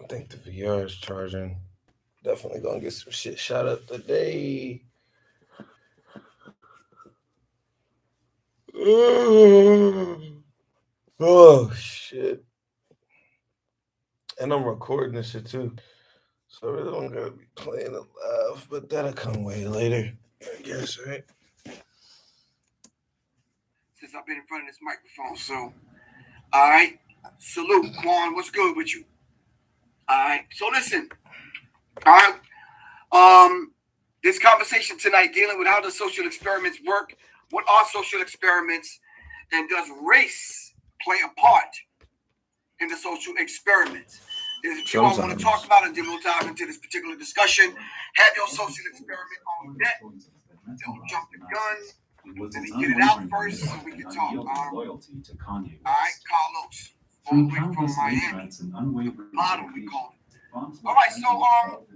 I think the VR is charging. Definitely gonna get some shit shot up today. Oh shit! And I'm recording this shit too, so I really don't gotta be playing it live. But that'll come way later, I guess, right? Since I've been in front of this microphone, so all right. Salute, Quan. What's good with you? All right. So listen. All right. This conversation tonight dealing with how the social experiments work. What are social experiments, and does race play a part in the social experiments? There's a few I want to talk about, and then we'll dive into this particular discussion. Have your social experiment on deck. Don't jump the gun. Let me get it out first so we can talk. All right, Carlos, all the way from Miami. The bottom, we call it. All right, so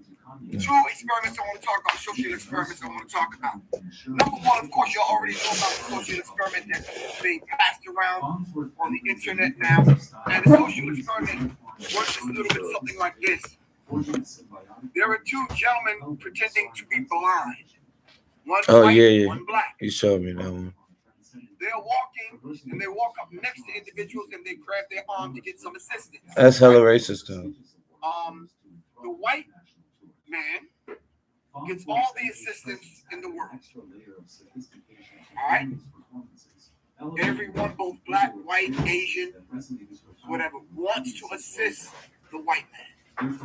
two experiments I want to talk about, social experiments I want to talk about. Number one, of course, you already know about the social experiment that's being passed around on the internet now. And the social experiment works just a little bit something like this. There are two gentlemen pretending to be blind. One white, one black. You showed me that one. They're walking, and they walk up next to individuals, and they grab their arm to get some assistance. That's hella racist, though. The white man gets all the assistance in the world. All right? Everyone, both black, white, Asian, whatever, wants to assist the white man.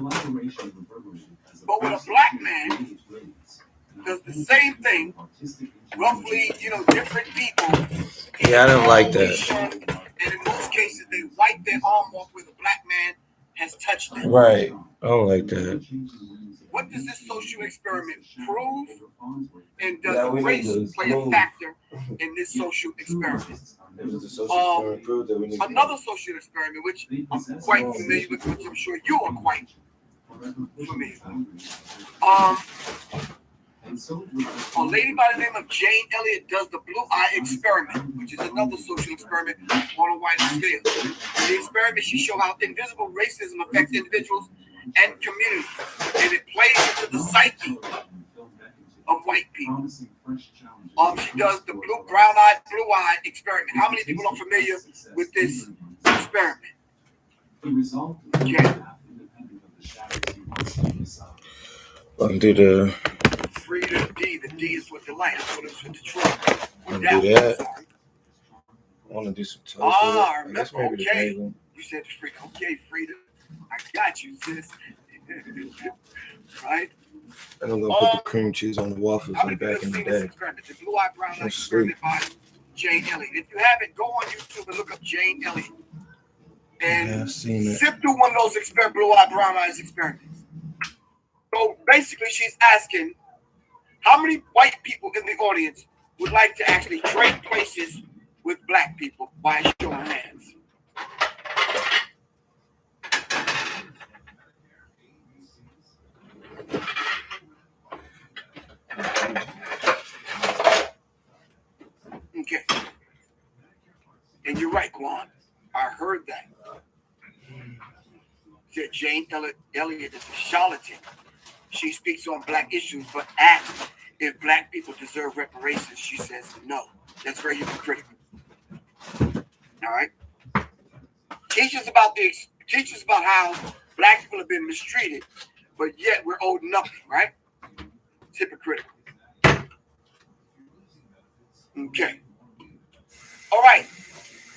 But with a black man, does the same thing, roughly, different people. Yeah, I don't like that. And in most cases, they wipe their arm off where the black man has touched them. Right. I don't like that. What does this social experiment prove? And does race play a factor in this social experiment? Another social experiment, which I'm quite familiar with, which I'm sure you are quite familiar with. A lady by the name of Jane Elliott does the blue eye experiment, which is another social experiment on a wider scale. In the experiment, she shows how invisible racism affects individuals and communities, and it plays into the psyche of white people. She does the blue eye experiment. How many people are familiar with this experiment? Okay. Undo the free the D. The D is with the light. That's what it's with Detroit. Do that. I want to do some toast. I remember. Okay. You said free. Okay, Frida. I got you, sis. Right? And I'm going to put the cream cheese on the waffles in the back in the day. The Blue Eye Brown Eye experiment by Jane Elliott. If you haven't, go on YouTube and look up Jane Elliott. And sift through one of those Blue Eye Brown Eyes experiments. So basically, she's asking, how many white people in the audience would like to actually trade places with black people by a show of hands? Okay. And you're right, Quan. I heard that. Said Jane Elliott is a charlatan. She speaks on black issues, but asks if black people deserve reparations. She says no. That's very hypocritical. All right. Teaches about how black people have been mistreated, but yet we're owed nothing, right? It's hypocritical. Okay. All right.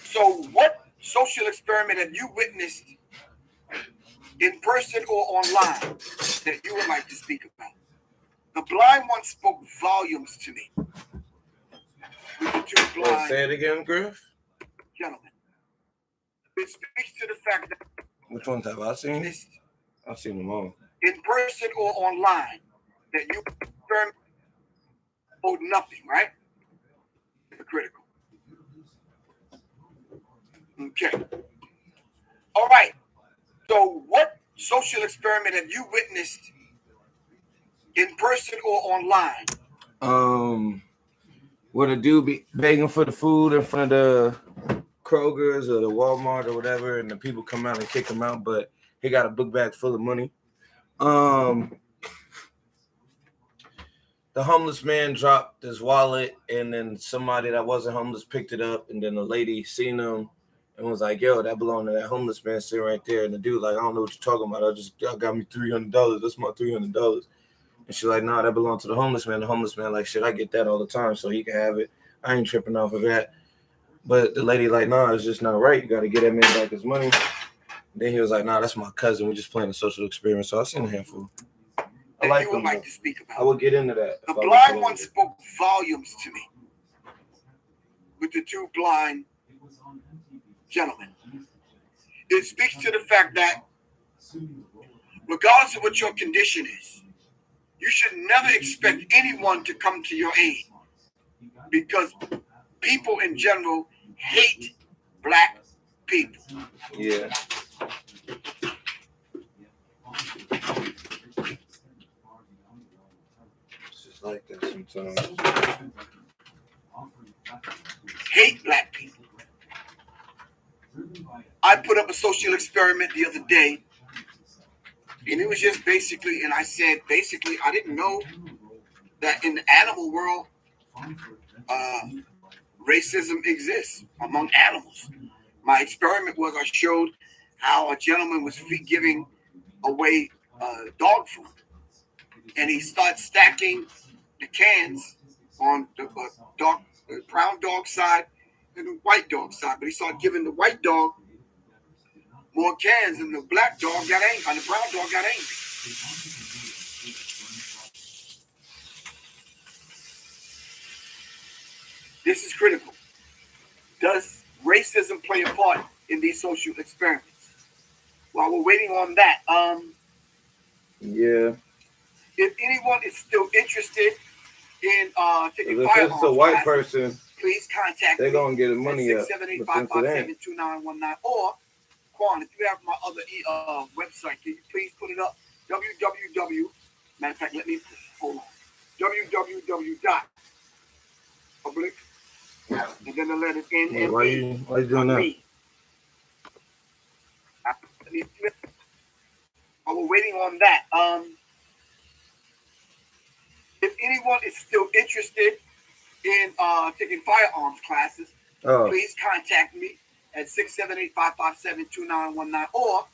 So what social experiment have you witnessed in person or online that you would like to speak about? The blind one spoke volumes to me. Say it again, Griff. Gentlemen. It speaks to the fact that... Which ones have I seen? I've seen them all. In person or online that you owed nothing, right? Critical. Okay. All right. So what social experiment have you witnessed in person or online? Would a dude be begging for the food in front of the Kroger's or the Walmart or whatever, and the people come out and kick him out, but He got a book bag full of money. The homeless man dropped his wallet, and then somebody that wasn't homeless picked it up, and then the lady seen him and was like, "Yo, that belonged to that homeless man sitting right there." And the dude like, "I don't know what you're talking about. I got me $300. That's my $300." And she's like, "Nah, that belonged to the homeless man." The homeless man like, "Shit, I get that all the time, so he can have it. I ain't tripping off of that." But the lady like, "Nah, it's just not right. You got to get that man back his money." Then he was like, "Nah, that's my cousin. We're just playing a social experiment." So I seen a handful. I like you would them. like to speak about. I would get into that. The blind one spoke volumes to me with the two blind gentlemen. It speaks to the fact that regardless of what your condition is, you should never expect anyone to come to your aid because people in general hate black people. Yeah. It's just like that sometimes. Hate black people. I put up a social experiment the other day, and it was just basically, and I said, basically, I didn't know that in the animal world, racism exists among animals. My experiment was I showed how a gentleman was giving away dog food, and he starts stacking the cans on the brown dog side and the white dog side, but he started giving the white dog more cans, and the black dog got angry, and the brown dog got angry. This is critical. Does racism play a part in these social experiments? While we're waiting on that, Yeah. if anyone is still interested in taking If firearms it's a white classes, person, please contact they're me gonna get the money at up. 678-557-2919, or Quan, if you have my other website, can you please put it up? www. Matter of fact, let me hold on. www. Public, and then the letters NME. Why you doing that? While we're waiting on that, if anyone is still interested in taking firearms classes, please contact me at 678-557-2919, or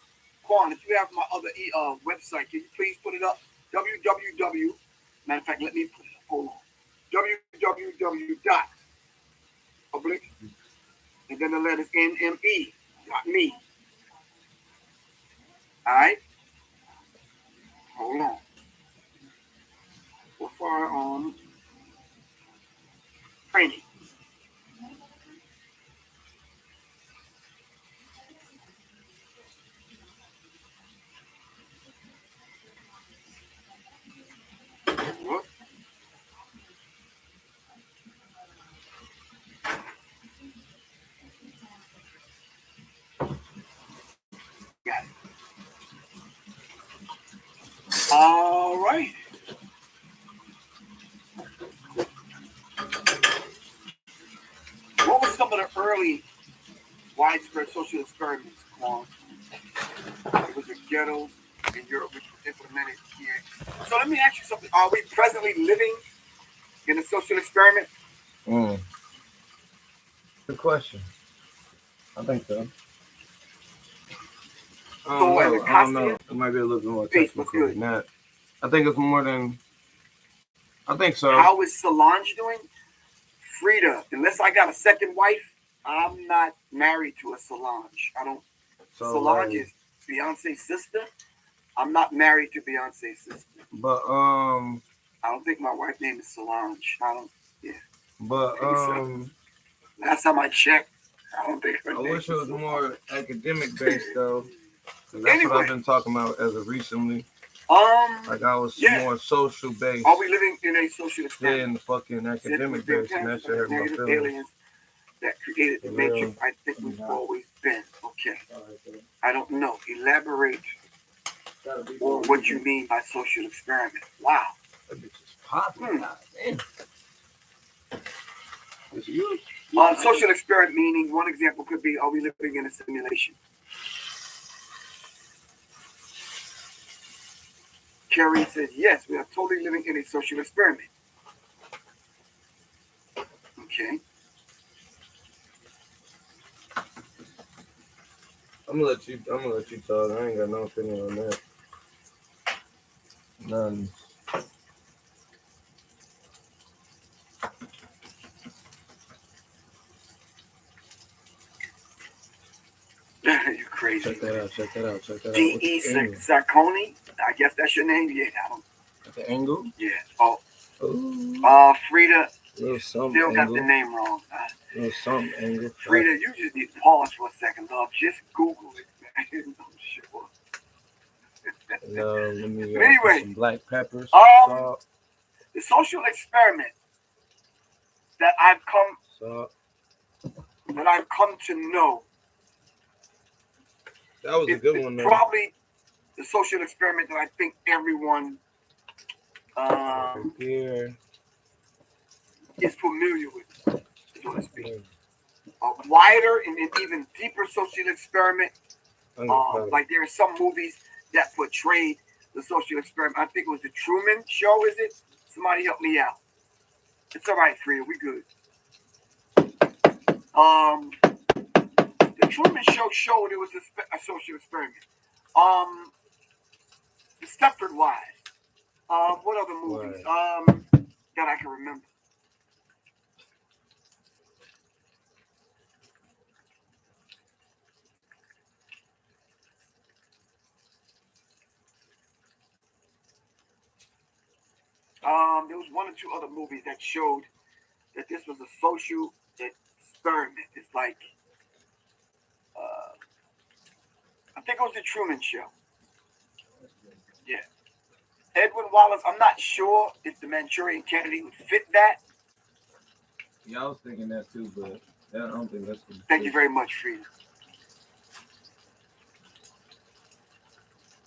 Quan, if you have my other website, can you please put it up? www. Matter of fact, let me put it up. Hold on. www. Public, and then the letters NME. Me. All right. Hold on. For firearms training. What? Got it. All right. What was some of the early widespread social experiments, Quan? It was the ghettos in Europe which were implemented here. So let me ask you something. Are we presently living in a social experiment? Good question. I think so. I don't know. It might be a little bit more technical than that. I think it's more than. I think so. How is Solange doing? Frida, unless I got a second wife, I'm not married to a Solange. I don't. So Solange is Beyonce's sister. I'm not married to Beyonce's sister. But I don't think my wife's name is Solange. I don't. Yeah. But so. Last time I checked, I don't think her name. I wish it was more academic based though. That's what I've been talking about as of recently. Like I was more social based. Are we living in a social experiment? Yeah, in the fucking academic based, and that shit hurt my feelings. Aliens that created the matrix. I think we've always been. Okay. I don't know. Elaborate on what you mean by social experiment. Wow. That bitch is popping. Damn. Social experiment meaning one example could be: are we living in a simulation? Kerry says, yes, we are totally living in a social experiment. Okay. I'm gonna let you talk. I ain't got no opinion on that. None. You're crazy. Check that out. D.E. Sarconi. I guess that's your name. Yeah, I don't. The angle. Yeah. Oh. Ooh. Frida. Little something. Still got angle. the name wrong. Little something angle. Frida, you just need to pause for a second, love. Just Google it. I'm sure. No, let me anyway, some black peppers. Salt. The social experiment that I've come to know. That was a good one. Probably the social experiment that I think everyone here is familiar with, so to speak. A wider and an even deeper social experiment. Like there are some movies that portrayed the social experiment. I think it was the Truman Show, is it? Somebody help me out. It's all right, Frida. We good. The Truman Show showed it was a social experiment. The Stepford Wives. What other movies? That I can remember. There was one or two other movies that showed that this was a social experiment. It's like, I think it was the Truman Show. Yeah. Edwin Wallace, I'm not sure if the Manchurian Candidate would fit that. Yeah, I was thinking that too, but I don't think that's good. Thank you very much, Frida.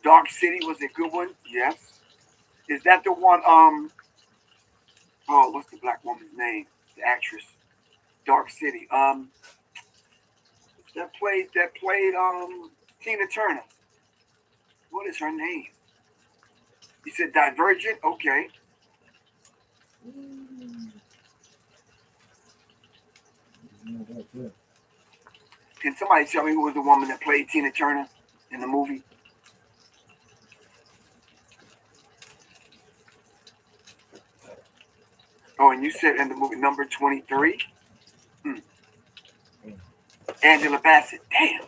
Dark City was a good one, yes. Is that the one, what's the black woman's name? The actress. Dark City. That played Tina Turner. What is her name? You said Divergent? Okay. Can somebody tell me who was the woman that played Tina Turner in the movie? Oh, and you said in the movie number 23? Angela Bassett. Damn.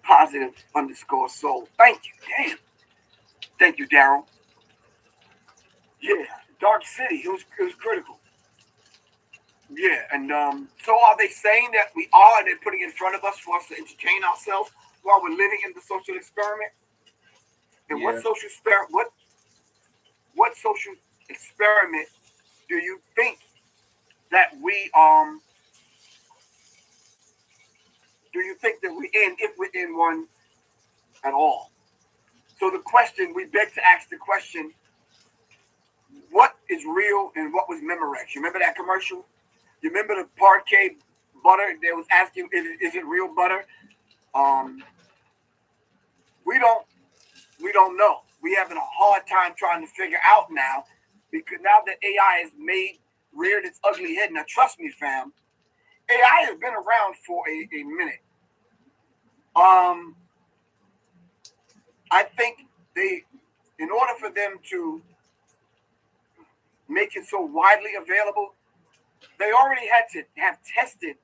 +_soul. Thank you. Damn. Thank you, Daryl. Yeah. Dark City. It was critical. Yeah. And so are they saying that we are, and they're putting it in front of us for us to entertain ourselves while we're living in the social experiment? And what social experiment do you think that we in, if we're in one at all? So the question, we beg to ask the question, what is real and what was Memorex? You remember that commercial? You remember the Parquet butter? They was asking, is it real butter? We don't know. We're having a hard time trying to figure out now, because now that AI has reared its ugly head. Now, trust me, fam, AI has been around for a minute. I think in order for them to make it so widely available, they already had to have tested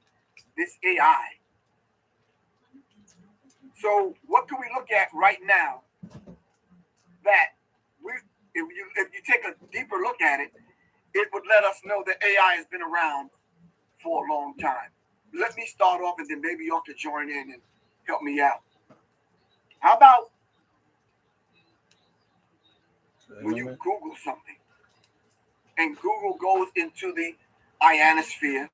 this AI. So what can we look at right now that if you take a deeper look at it, it would let us know that AI has been around for a long time. Let me start off, and then maybe y'all could join in and help me out. How about when you Google something and Google goes into the ionosphere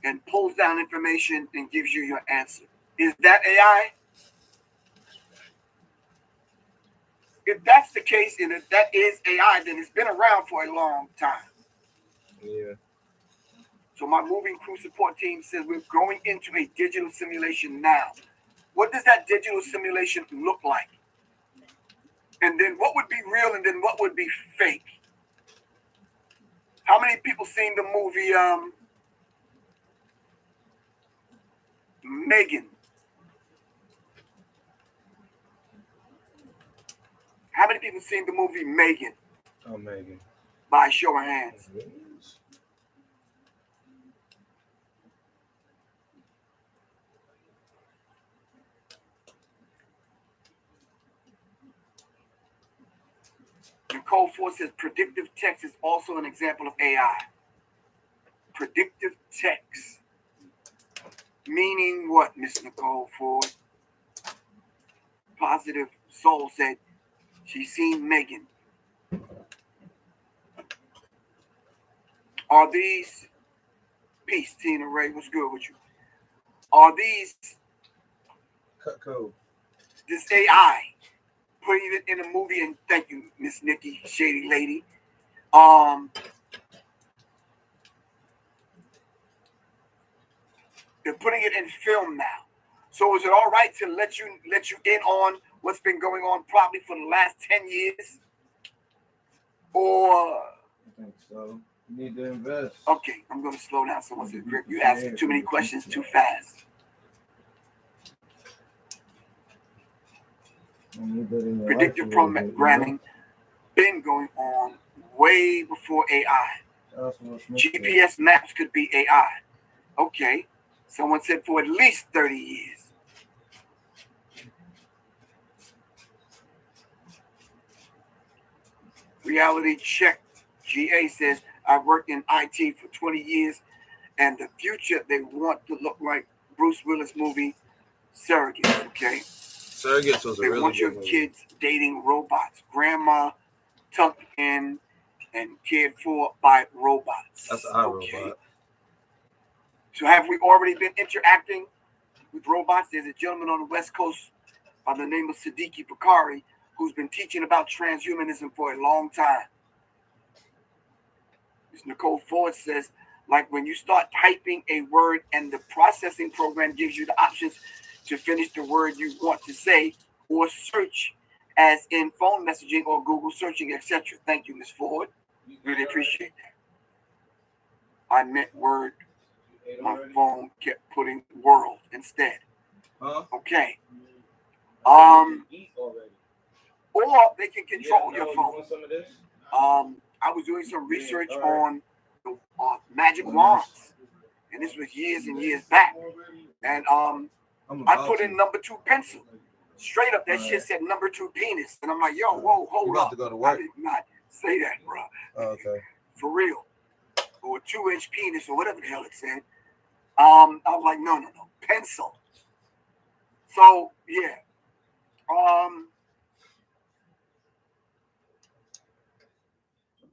and pulls down information and gives you your answer? Is that AI? If that's the case, and if that is AI, then it's been around for a long time. Yeah. So my moving crew support team says we're going into a digital simulation now. What does that digital simulation look like? and then what would be real, and then what would be fake. How many people seen the movie Megan? How many people seen the movie Megan? Oh, Megan. By show of hands. Nicole Ford says predictive text is also an example of AI. Predictive text. Meaning what, Miss Nicole Ford? Positive Soul said she's seen Megan. Are these, peace, Tina Ray, what's good with you? Are these, Cut code. this AI, putting it in a movie, and thank you, Miss Nikki, Shady Lady. They're putting it in film now. So is it all right to let you in on what's been going on probably for the last 10 years? Or I think so. You need to invest. Okay, I'm gonna slow down. Someone said, Grip, you asked too many questions too fast. Predictive programming been going on way before AI. GPS maps could be AI. Okay. Someone said for at least 30 years. Reality check. GA says, I've worked in IT for 20 years, and the future they want to look like Bruce Willis movie Surrogates. Okay. Surrogates was a really good movie. They want your kids dating robots. Grandma tucked in and cared for by robots. That's iRobot. So have we already been interacting with robots? There's a gentleman on the West Coast by the name of Siddiqui Bakari who's been teaching about transhumanism for a long time. Ms. Nicole Ford says, like when you start typing a word and the processing program gives you the options to finish the word you want to say or search, as in phone messaging or Google searching, etc. Thank you, Ms. Ford. Really appreciate that. I meant word. My phone kept putting world instead. Huh? Okay. Or they can control your phone. You want some of this? I was doing some research on magic wands, and this was years and years back. And I put in number 2 pencil. Straight up, that shit said number 2 penis, and I'm like, yo, whoa, hold up. To go to work? I did not say that, bro. Okay. For real. Or a 2-inch penis, or whatever the hell it said. I was like, no, pencil. So yeah.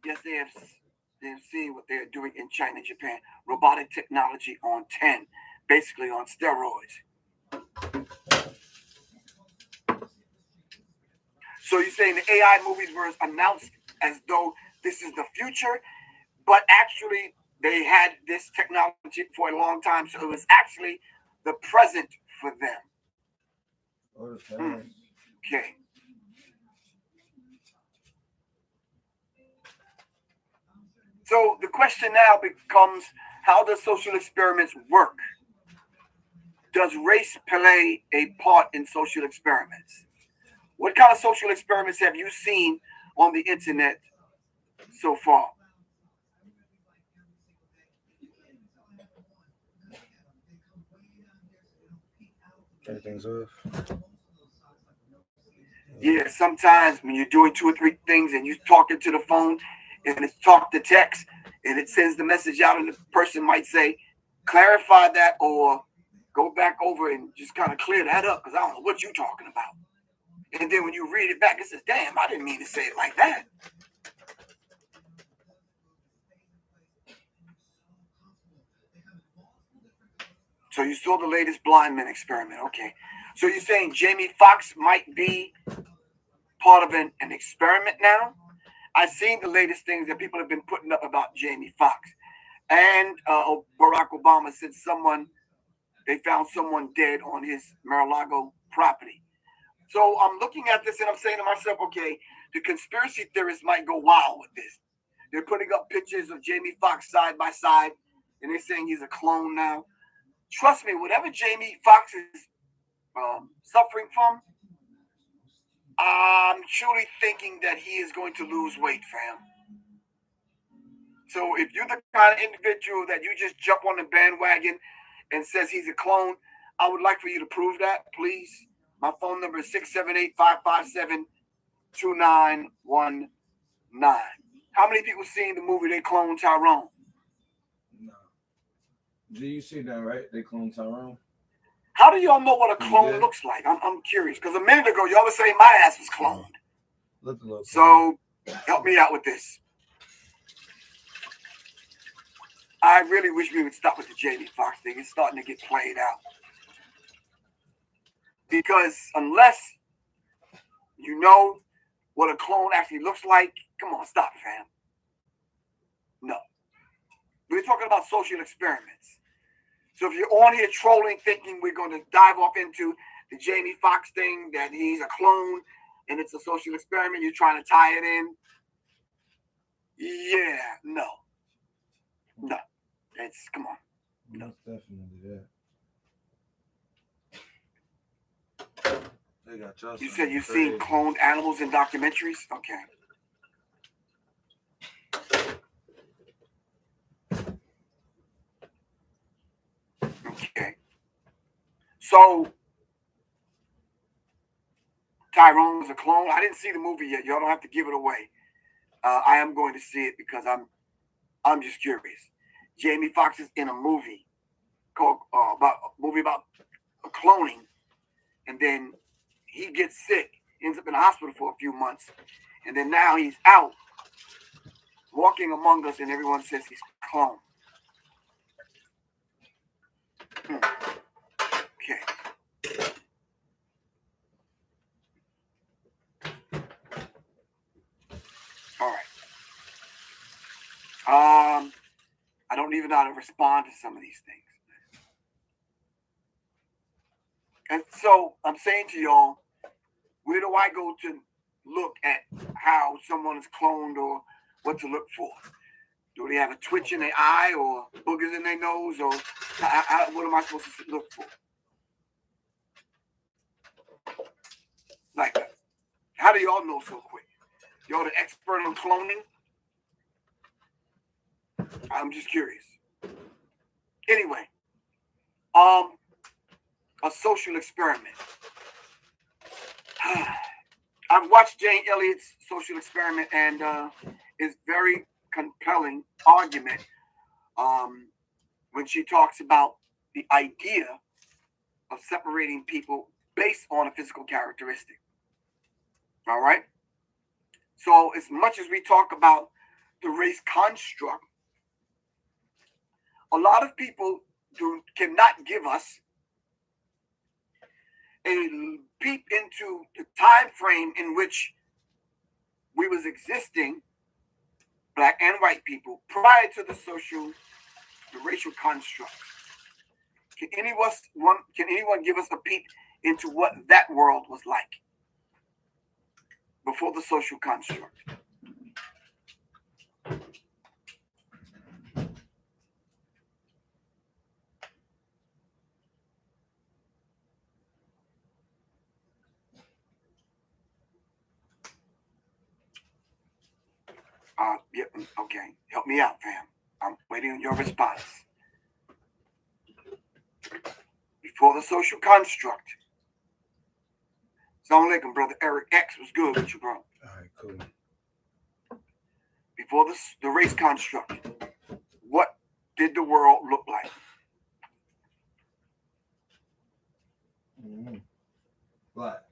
Yes, they have seen what they're doing in China and Japan. Robotic technology on 10, basically on steroids. So you're saying the AI movies were announced as though this is the future, but actually they had this technology for a long time, so it was actually the present for them. Okay. So the question now becomes, how does social experiments work? Does race play a part in social experiments? What kind of social experiments have you seen on the internet so far? Everything's off. Yeah, sometimes when you're doing 2 or 3 things and you're talking to the phone and it's talk to text and it sends the message out and the person might say, clarify that or go back over and just kind of clear that up because I don't know what you're talking about. And then when you read it back, it says, damn, I didn't mean to say it like that. So you saw the latest blind men experiment. Okay. So you're saying Jamie Foxx might be part of an experiment now? I've seen the latest things that people have been putting up about Jamie Foxx. And Barack Obama said they found someone dead on his Mar-a-Lago property. So I'm looking at this and I'm saying to myself, okay, the conspiracy theorists might go wild with this. They're putting up pictures of Jamie Foxx side by side, and they're saying he's a clone now. Trust me, whatever Jamie Foxx is suffering from, I'm truly thinking that he is going to lose weight, fam. So if you're the kind of individual that you just jump on the bandwagon and says he's a clone, I would like for you to prove that, please. My phone number is 678-557-2919. How many people seen the movie They Clone Tyrone? No. Do you see that, right? They clone Tyrone. How do y'all know what a clone looks like? I'm curious. Because a minute ago, y'all were saying my ass was cloned. Look a little. So help me out with this. I really wish we would stop with the Jamie Foxx thing. It's starting to get played out. Because unless you know what a clone actually looks like, come on, stop, fam. No. We're talking about social experiments. So if you're on here trolling, thinking we're going to dive off into the Jamie Foxx thing, that he's a clone and it's a social experiment, you're trying to tie it in. Yeah, no. No. It's, come on. No. Most definitely, yeah. They got y'all. You said you've seen cloned animals in documentaries? Okay. Okay. So Tyrone was a clone. I didn't see the movie yet. Y'all don't have to give it away. I am going to see it because I'm just curious. Jamie Foxx is in a movie called about cloning, and then he gets sick, ends up in the hospital for a few months, and then now he's out walking among us, and everyone says he's cloned. Okay. All right. I don't even know how to respond to some of these things. And so I'm saying to y'all, where do I go to look at how someone is cloned or what to look for? Do they have a twitch in their eye or boogers in their nose, or what am I supposed to look for? Like, how do y'all know so quick? Y'all the expert on cloning? I'm just curious. Anyway, a social experiment. I've watched Jane Elliott's Social Experiment, and it's very compelling argument when she talks about the idea of separating people based on a physical characteristic. All right? So as much as we talk about the race construct, a lot of people cannot give us a peep into the time frame in which we was existing, black and white people, prior to the racial construct. Can anyone give us a peep into what that world was like before the social construct? Yeah, okay. Help me out, fam. I'm waiting on your response. Before the social construct. Assalamu alaikum, brother Eric X. Was good with you, bro. All right, cool. Before the race construct, what did the world look like? Mm-hmm. Black.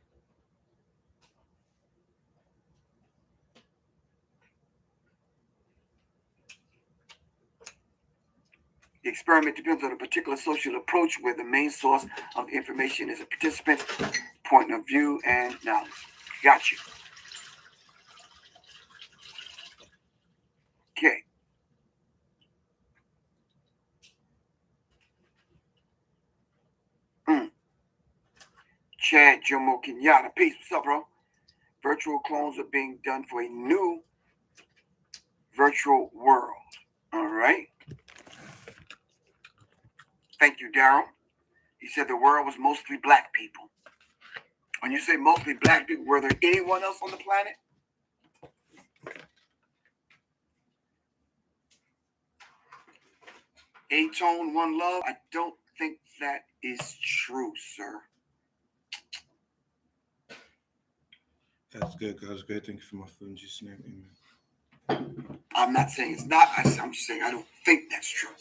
The experiment depends on a particular social approach where the main source of the information is a participant's point of view and knowledge. Got you. Okay. Chad Jomo Kenyatta. Peace. What's up, bro? Virtual clones are being done for a new virtual world. All right. Thank you, Daryl. He said the world was mostly black people. When you say mostly black people, were there anyone else on the planet? A-Tone, One Love. I don't think that is true, sir. That's good, guys. Great. Thank you for my food. In Jesus' name, amen. I'm not saying it's not. I'm just saying I don't think that's true.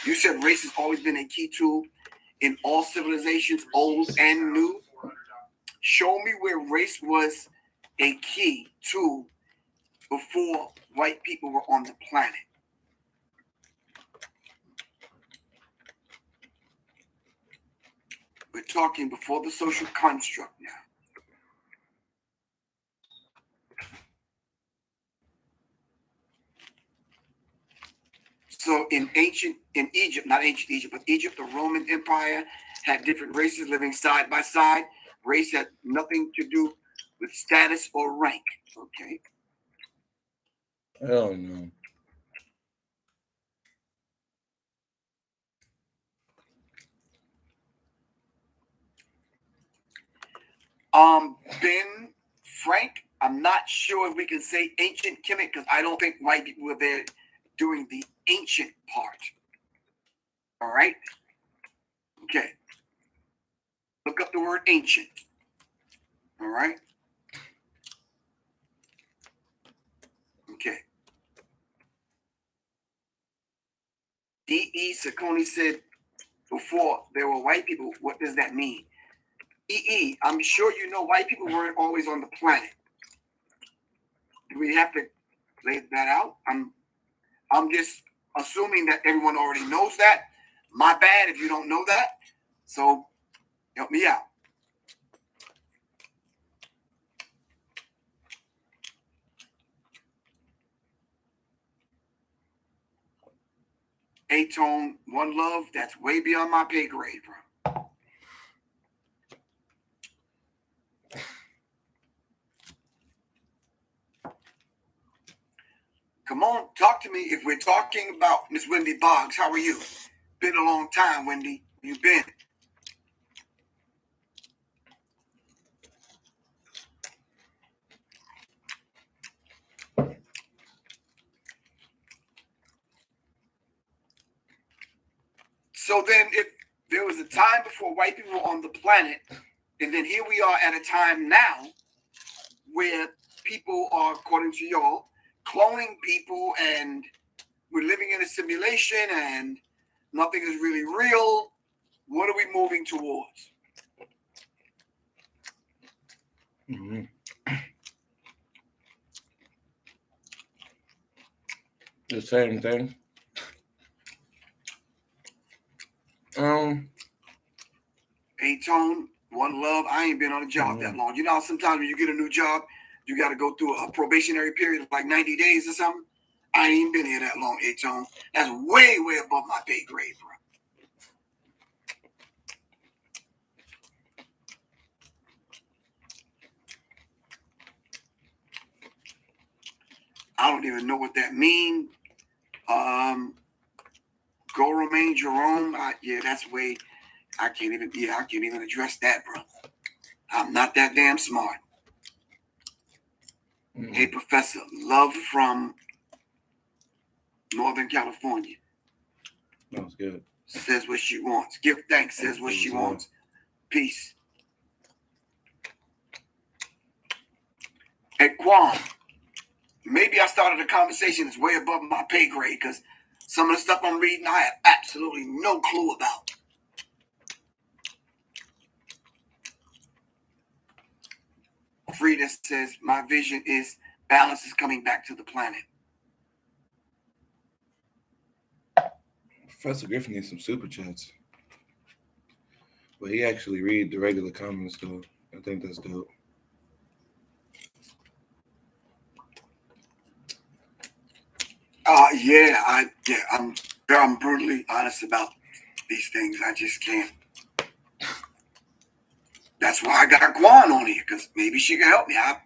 You said race has always been a key tool in all civilizations, old and new. Show me where race was a key tool before white people were on the planet. We're talking before the social construct now. So in Egypt, not ancient Egypt, but Egypt, the Roman Empire had different races living side by side. Race had nothing to do with status or rank. Okay. Hell no. Ben Frank, I'm not sure if we can say ancient Kemet because I don't think white people were there doing the ancient part. All right. Okay. Look up the word ancient. All right. Okay. D.E. Saccone said before there were white people. What does that mean? E.E., I'm sure you know white people weren't always on the planet. Do we have to lay that out? I'm just assuming that everyone already knows that. My bad if you don't know that. So help me out. A-Tone, One Love, that's way beyond my pay grade, bro. Come on, talk to me. If we're talking about Miss Wendy Boggs, how are you? Been a long time, Wendy. You been? So then if there was a time before white people were on the planet, and then here we are at a time now where people are, according to y'all, cloning people and we're living in a simulation and nothing is really real. What are we moving towards? Mm-hmm. The same thing. A-Tone, One Love. I ain't been on a job that long. You know how sometimes when you get a new job, you got to go through a probationary period of like 90 days or something? I ain't been here that long, A-Tone. That's way, way above my pay grade, bro. I don't even know what that means. Go Remain Jerome. Yeah, that's way. I can't even address that, bro. I'm not that damn smart. Mm-hmm. Hey, Professor, love from Northern California. Sounds good. Says what she wants. Give thanks. Says what she wants. Peace. Hey, Quan, maybe I started a conversation that's way above my pay grade because some of the stuff I'm reading I have absolutely no clue about. Frida says, my vision is balance is coming back to the planet. Professor Griffin needs some super chats. But he actually read the regular comments, though. I think that's dope. I'm brutally honest about these things. I just can't. That's why I got Quan on here, because maybe she can help me out.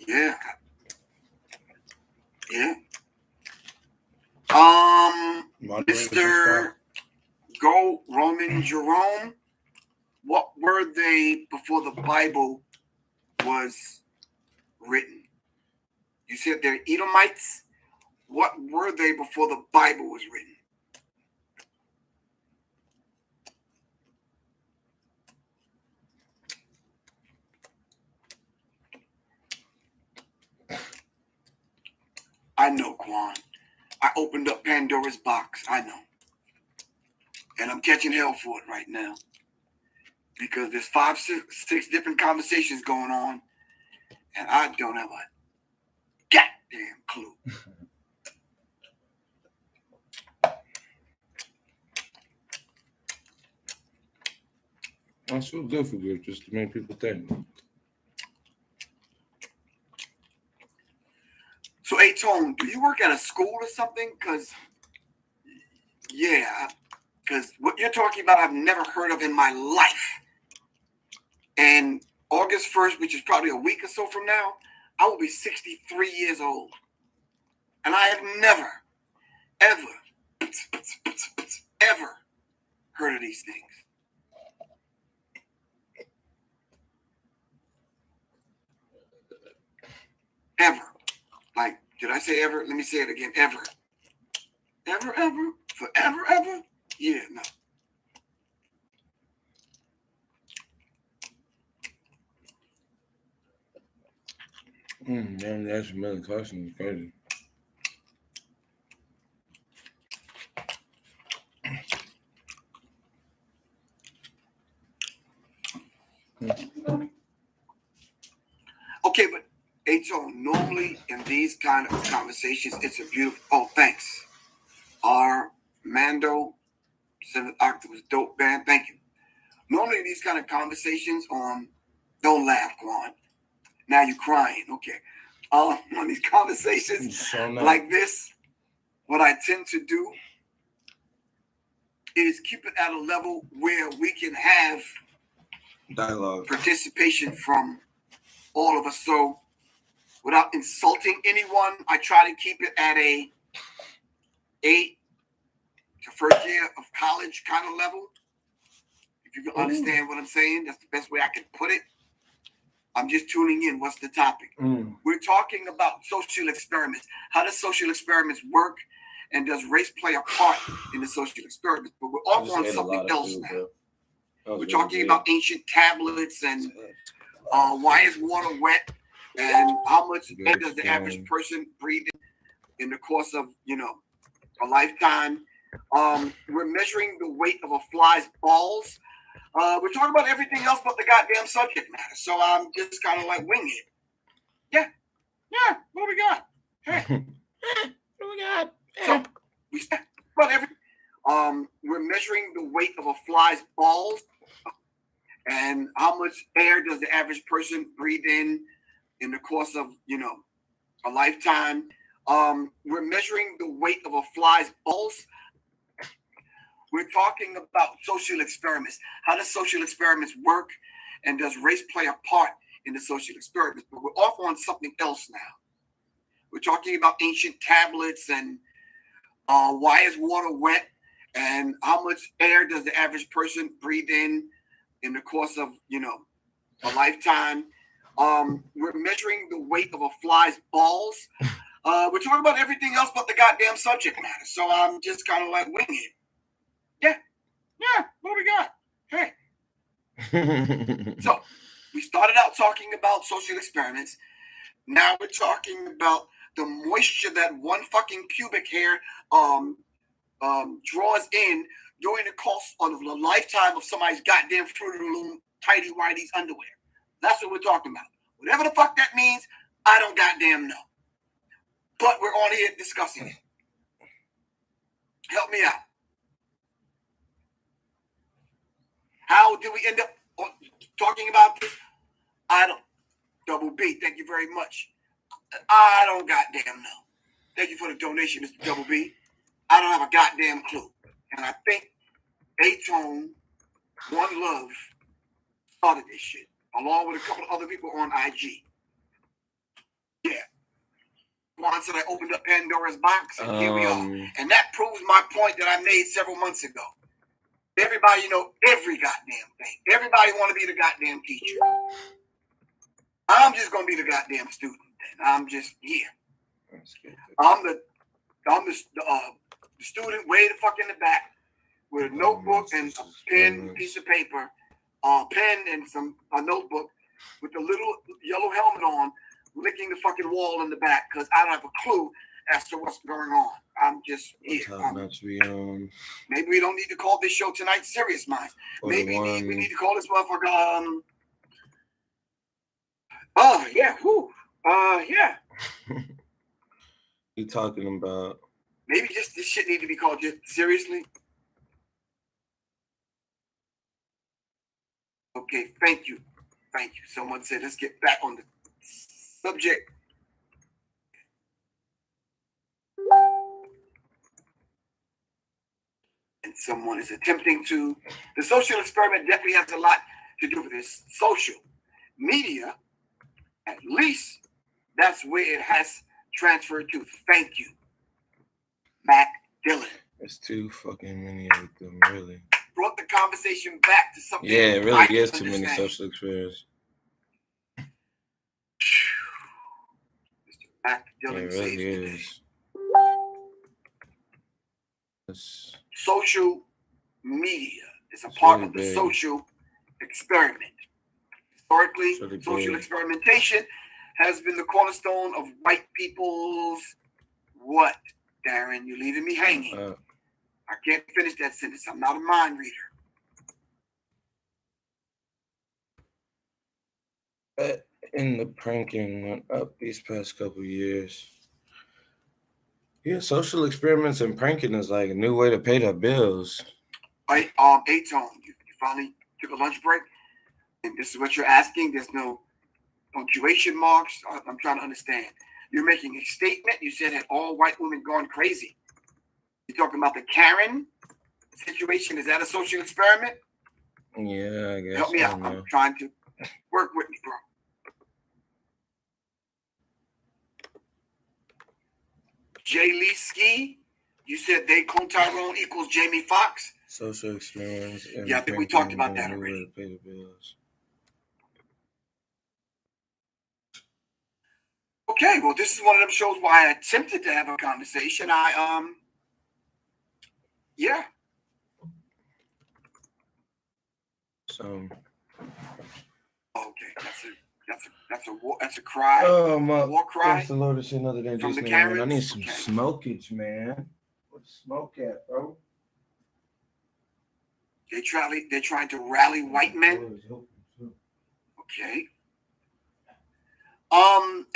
Yeah. Mr. Go Roman Jerome, what were they before the Bible was written? You said they're Edomites. What were they before the Bible was written? I know, Quan. I opened up Pandora's box. I know. And I'm catching hell for it right now. Because there's 5, 6 different conversations going on. And I don't have a goddamn clue. That's so difficult just to make people think. So, A-Tone, do you work at a school or something? Because what you're talking about, I've never heard of in my life. And August 1st, which is probably a week or so from now, I will be 63 years old. And I have never, ever heard of these things. Ever. Like, did I say ever? Let me say it again. Ever. Ever? Forever, ever? Yeah, no. Man, that's a million questions. Crazy. Okay, but A-Tone, normally in these kind of conversations, it's a beautiful. Oh, thanks. Armando, 7th Octopus Dope Band. Thank you. Normally in these kind of conversations don't laugh, Quan. Now you're crying. Okay. On these conversations like this, what I tend to do is keep it at a level where we can have dialogue, participation from all of us. So without insulting anyone, I try to keep it at a 8 to first year of college kind of level. If you can understand what I'm saying, that's the best way I can put it. I'm just tuning in. What's the topic? We're talking about social experiments. How does social experiments work? And does race play a part in the social experiments? But we're off on something else now. We're talking about ancient tablets and why is water wet and how much air does the average person breathe in the course of, a lifetime. We're measuring the weight of a fly's balls. We're talking about everything else but the goddamn subject matter. So I'm just kind of like winging it. Yeah. What do we got? Hey. What do we got? So we start about everything. We're measuring the weight of a fly's balls and how much air does the average person breathe in the course of, a lifetime. We're measuring the weight of a fly's balls. We're talking about social experiments. How does social experiments work? And does race play a part in the social experiments? But we're off on something else now. We're talking about ancient tablets and why is water wet? And how much air does the average person breathe in the course of, a lifetime? We're measuring the weight of a fly's balls. We're talking about everything else but the goddamn subject matter. So I'm just kind of like winging it. Yeah. What do we got? Hey. So we started out talking about social experiments. Now we're talking about the moisture that one fucking pubic hair draws in during the course of the lifetime of somebody's goddamn Fruit of the Loom tighty whities underwear. That's what we're talking about. Whatever the fuck that means, I don't goddamn know. But we're on here discussing it. Help me out. How did we end up talking about this? I don't. Double B, thank you very much. I don't goddamn know. Thank you for the donation, Mr. Double B. I don't have a goddamn clue. And I think A-Tone, One Love, started this shit, along with a couple of other people on IG. Yeah. Once that I opened up Pandora's box, and here we are. And that proves my point that I made several months ago. Everybody know every goddamn thing. Everybody want to be the goddamn teacher. I'm just gonna be the goddamn student. Then I'm just here. I'm the student way the fuck in the back with a notebook and a pen, piece of paper, pen and a notebook with the little yellow helmet on, licking the fucking wall in the back because I don't have a clue as to what's going on. I'm just here. Maybe we don't need to call this show tonight Serious Minds. Maybe we need to call this motherfucker yeah. Yeah. You talking about? Maybe just this shit need to be called just seriously. Okay, thank you. Someone said let's get back on the subject. And someone is attempting to. The social experiment definitely has a lot to do with this. Social media, at least that's where it has transferred to. Thank you, Mac Dillon. It's too fucking many of them, really. Brought the conversation back to something. Yeah, it really is too many social experiments. Mr. Mac Dillon it really is. Social media is a part of the social experiment. Historically, social experimentation has been the cornerstone of white people's what? Darren, you're leaving me hanging. I can't finish that sentence. I'm not a mind reader. And the pranking went up these past couple of years. Yeah, social experiments and pranking is like a new way to pay their bills. Right, A-Tone, you finally took a lunch break, and this is what you're asking. There's no punctuation marks. I'm trying to understand. You're making a statement. You said that all white women gone crazy. You're talking about the Karen situation. Is that a social experiment? Yeah, I guess. Help me out. I'm trying to work with me, bro. Jay Lee Ski, you said they Clone Tyrone equals Jamie Foxx. Social experiments. Yeah, I think we talked about that already. Pay the bills. Okay, well, this is one of them shows where I attempted to have a conversation. Yeah. So. Okay, that's a cry. Oh my! War cry. That's the Lord of sin other than from just the man. I need Karens? some Okay. smokage, man. Where's the smoke at, bro? They're trying to rally white men. Okay.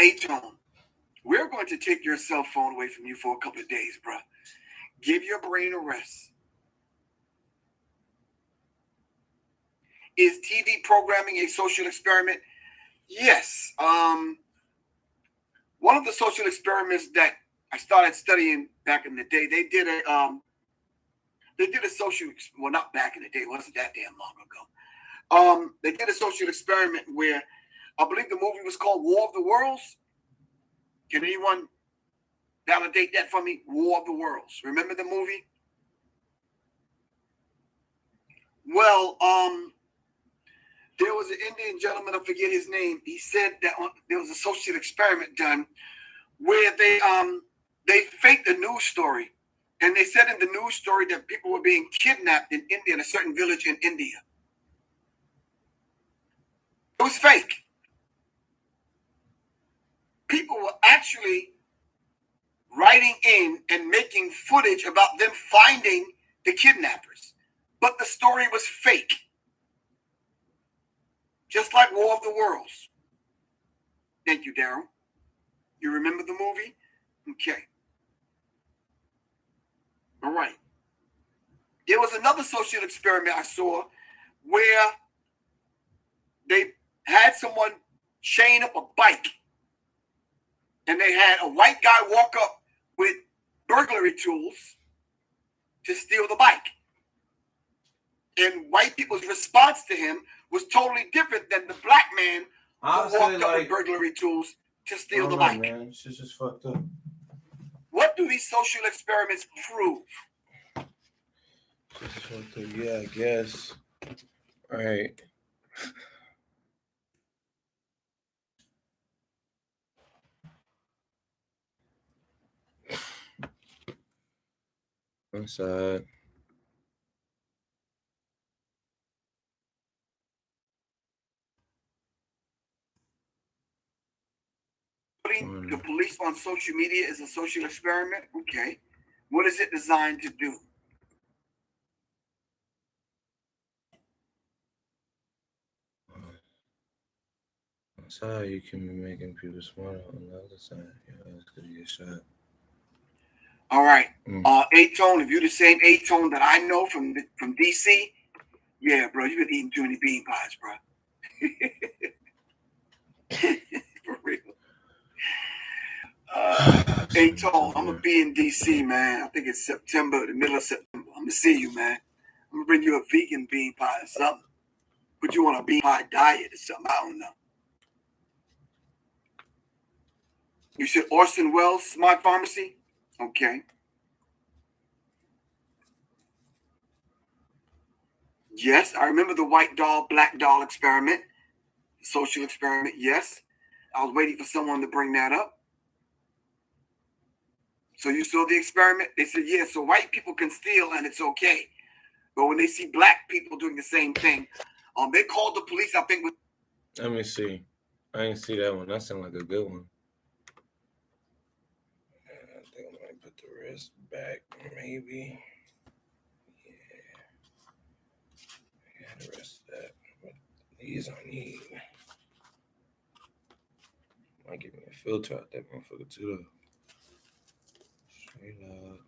A-Tone, we're going to take your cell phone away from you for a couple of days, bro. Give your brain a rest. Is TV programming a social experiment? Yes. One of the social experiments that I started studying back in the day, they did a social, well, not back in the day, it wasn't that damn long ago. They did a social experiment where I believe the movie was called War of the Worlds. Can anyone validate that for me? War of the Worlds. Remember the movie? Well, there was an Indian gentleman, I forget his name. He said that there was a social experiment done where they faked a news story. And they said in the news story that people were being kidnapped in India, in a certain village in India. It was fake. People were actually writing in and making footage about them finding the kidnappers. But the story was fake. Just like War of the Worlds. Thank you, Daryl. You remember the movie? Okay. All right. There was another social experiment I saw where they had someone chain up a bike. And they had a white guy walk up with burglary tools to steal the bike. And white people's response to him was totally different than the black man who I'll walked say, up with like, burglary tools to I steal don't the know, bike. man. Shit's just fucked up. What do these social experiments prove? Shit's just fucked up. Yeah, I guess. All right. One side. Putting the police on social media is a social experiment? Okay. What is it designed to do? That's how you can be making people smarter on the other side. Yeah, it's gonna get shot. All right. A-Tone, if you're the same A-Tone that I know from DC, yeah, bro, you've been eating too many bean pies, bro. For real. A-Tone, I'm gonna be in DC, man. I think it's September, the middle of September. I'm gonna see you, man. I'm gonna bring you a vegan bean pie or something. Put you on a bean pie diet or something. I don't know. You said Orson Welles Smart Pharmacy? Okay. Yes, I remember the white doll, black doll experiment, social experiment. Yes, I was waiting for someone to bring that up. So you saw the experiment? They said, yeah, so white people can steal and it's okay. But when they see black people doing the same thing, they called the police, I think. Let me see. I didn't see that one. That sounded like a good one. I think I might put the wrist back, maybe. Yeah, the rest of that. But these I need. Might give me a filter out that motherfucker too, though. Straight up.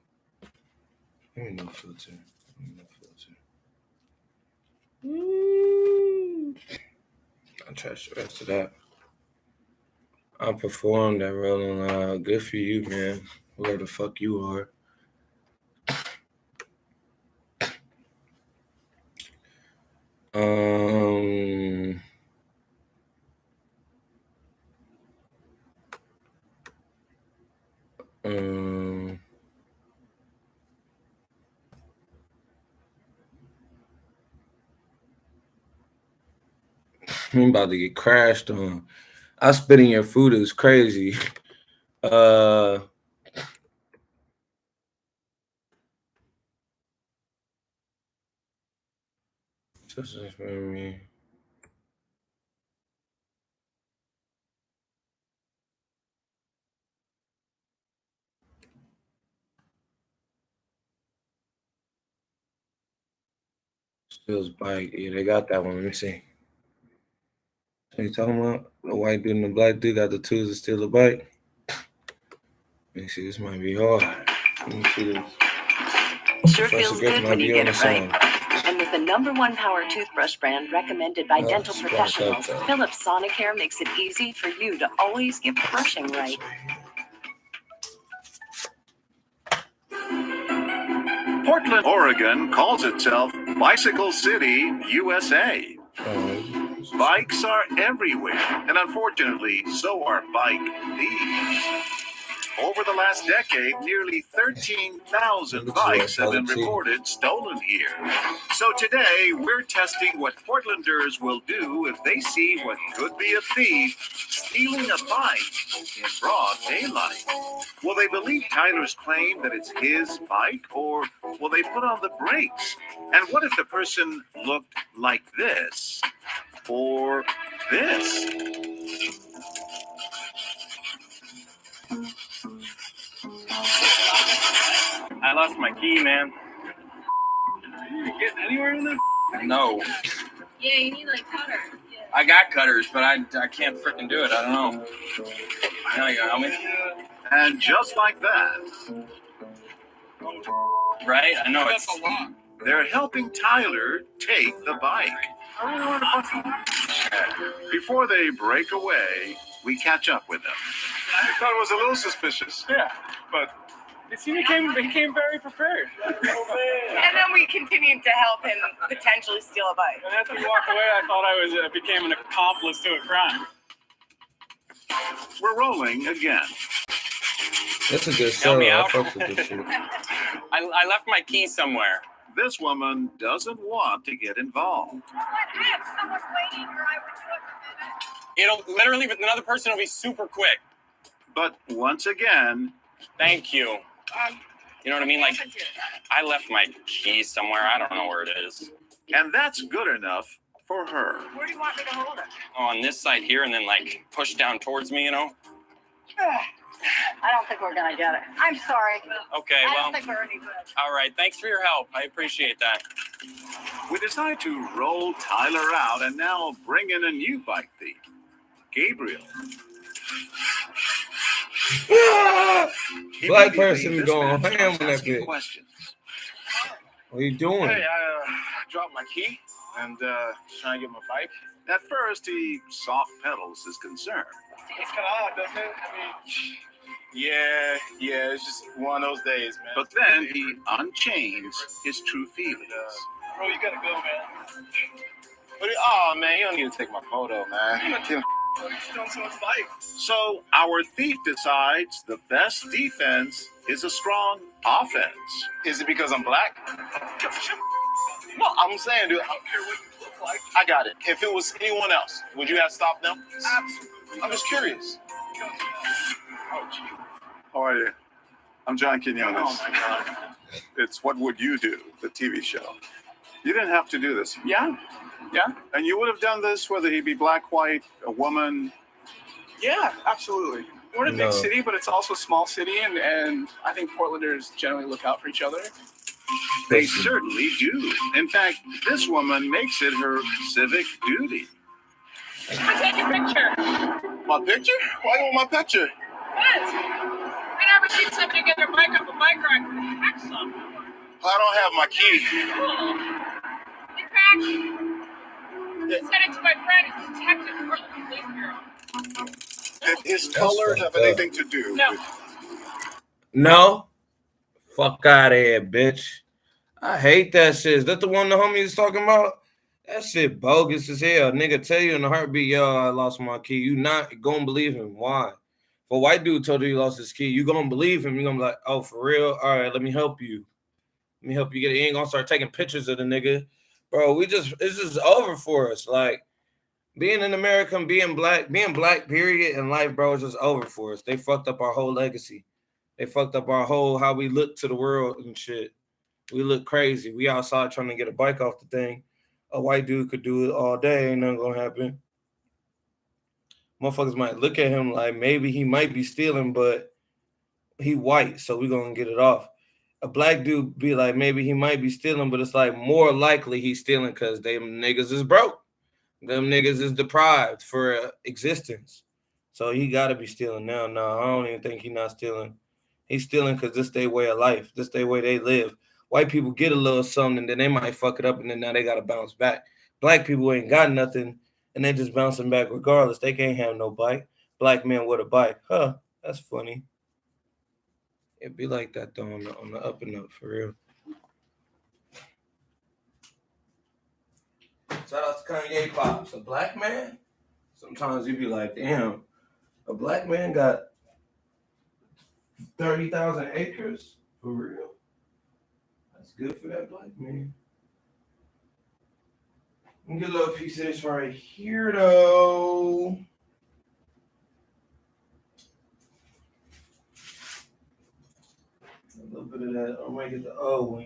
Give me no filter. I'll trash the rest of that. I performed that Rolling Loud. Good for you, man. Whoever the fuck you are. I'm about to get crashed on. I spit in your food is crazy. This is for me. Steals bike. Yeah, they got that one. Let me see. So you talking about the white dude and the black dude got the tools to steal a bike? Let me see. This might be hard. Let me see this. Sure feels good when you get it right. And with the #1 power toothbrush brand recommended by dental professionals, Philips Sonicare makes it easy for you to always get brushing right. Portland, Oregon calls itself Bicycle City, USA. Bikes are everywhere, and unfortunately, so are bike thieves. Over the last decade, nearly 13,000 bikes have been reported stolen here. So today, we're testing what Portlanders will do if they see what could be a thief stealing a bike in broad daylight. Will they believe Tyler's claim that it's his bike, or will they put on the brakes? And what if the person looked like this? Or this? I lost my key, man. You get anywhere in there? No. Yeah, you need like cutters. Yeah. I got cutters, but I can't freaking do it. I don't know. Now you gotta help me. And just like that, right? I know That's a lot. they're helping Tyler take the bike. Before they break away, we catch up with them. I thought it was a little suspicious. Yeah. But He came very prepared. And then we continued to help him potentially steal a bike. And after he walked away, I thought I became an accomplice to a crime. We're rolling again. That's a good Help show. me I out. fuck with this shit. I left my keys somewhere. This woman doesn't want to get involved. I have someone waiting, or I would do it in a minute. It'll literally, with another person, it'll be super quick. But once again, Thank you. You know what I mean? Like, I left my keys somewhere. I don't know where it is. and that's good enough for her. Where do you want me to hold it? Oh, on this side here, and then like push down towards me, you know? I don't think we're gonna get it. I'm sorry. Okay, I well, don't think we're any good. all right. Thanks for your help. I appreciate that. We decide to roll Tyler out and now bring in a new bike thief, Gabriel. He Black immediately person going starts ham on that asking bitch. questions. What are you doing? Hey, I dropped my key and trying to get my bike. At first, he soft pedals his concern. It's kind of odd, doesn't it? I mean, yeah, it's just one of those days, man. But then he unchains his true feelings. Bro, you gotta go, man. Oh man, you don't need to take my photo, man. You're stealing someone's bike. So our thief decides the best defense is a strong offense. Is it because I'm black? No, I'm saying, dude, I don't care what you look like. I got it. If it was anyone else, would you have stopped them? Absolutely. I'm just curious. Oh, gee. How are you? I'm John Quinones. Oh, my God. It's What Would You Do, the TV show. You didn't have to do this. Yeah. And you would have done this whether he be black, white, a woman. Yeah, absolutely. We're in a big city, but it's also a small city, and I think Portlanders generally look out for each other. They certainly do. In fact, this woman makes it her civic duty. I take your picture. My picture? Why you want my picture? Yes. I never seen somebody get their bike off a bike rack with a tax on. I don't have my key. Cool. In fact, I sent it to my friend, a detective in Portland Police Bureau. Did his color have anything to do No. with No. Fuck out of here, bitch. I hate that shit. Is that the one the homie is talking about? That shit bogus as hell. Nigga tell you in a heartbeat, yo, I lost my key. You not gonna believe him. Why? If a white dude told you he lost his key, you gonna believe him. You gonna be like, oh, for real? All right, let me help you. Let me help you get it. You ain't gonna start taking pictures of the nigga. Bro, it's just over for us. Like, being an American, being black, period, in life, bro, is just over for us. They fucked up our whole legacy. They fucked up our whole, how we look to the world and shit. We look crazy. We outside trying to get a bike off the thing. A white dude could do it all day. Ain't nothing gonna happen. Motherfuckers might look at him like maybe he might be stealing, but he white, so we gonna get it off. A black dude be like, maybe he might be stealing, but it's like more likely he's stealing because them niggas is broke. Them niggas is deprived for existence. So he got to be stealing now. No, I don't even think he's not stealing. He's stealing because this their way of life. This their way they live. White people get a little something, and then they might fuck it up, and then now they got to bounce back. Black people ain't got nothing, and they just bouncing back regardless. They can't have no bike. Black men with a bike. Huh, that's funny. It'd be like that, though, on the up and up, for real. Shout out to Kanye Pops. A black man? Sometimes you be like, damn, a black man got 30,000 acres? For real? That's good for that black man. Let me get a little piece of this right here, though. A little bit of that. I'm going to get the O one.